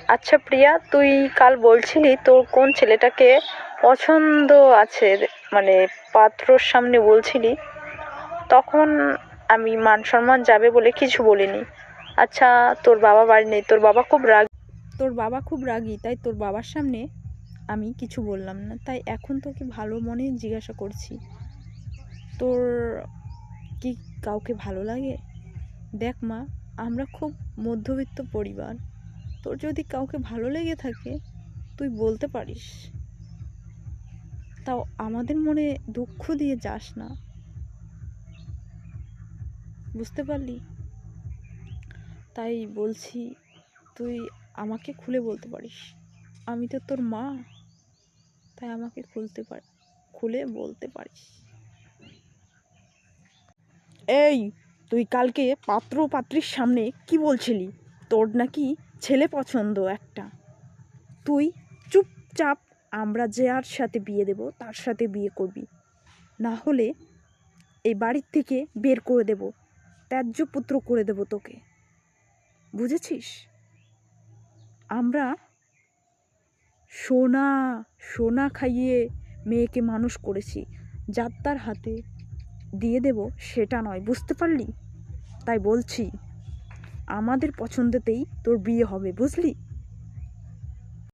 আচ্ছা প্রিয়া, তুই কাল বলছিলি তোর কোন ছেলেটাকে পছন্দ আছে, মানে পাত্রর সামনে বলছিলি। তখন আমি মান সম্মান যাবে বলে কিছু বলিনি। আচ্ছা, তোর বাবা বাড়ি নেই, তোর বাবা খুব রাগী, তাই তোর বাবার সামনে আমি কিছু বললাম না। তাই এখন তোকে ভালো মনে জিজ্ঞাসা করছি, তোর কি কাউকে ভালো লাগে? দেখ মা, আমরা খুব মধ্যবিত্ত পরিবার। তোর যদি কাউকে ভালো লেগে থাকে তুই বলতে পারিস, তাও আমাদের মনে দুঃখ দিয়ে যাস না। বুঝতে পারলি? তাই বলছি, তুই আমাকে খুলে বলতে পারিস। আমি তো তোর মা, তাই আমাকে খুলে বলতে পারিস। এই, তুই কালকে পাত্র পাত্রীর সামনে কি বলছিলি? তোর নাকি ছেলে পছন্দ একটা। তুই চুপচাপ আমরা যার সাথে বিয়ে দেব তার সাথে বিয়ে করবি, না হলে এই বাড়ির থেকে বের করে দেব, ত্যায্য পুত্র করে দেব তোকে। বুঝেছিস? আমরা সোনা সোনা খাইয়ে মেয়েকে মানুষ করেছি, যার তার হাতে দিয়ে দেব সেটা নয়। বুঝতে পারলি? তাই বলছি, আমাদের পছন্দেতেই তোর বিয়ে হবে, বুঝলি?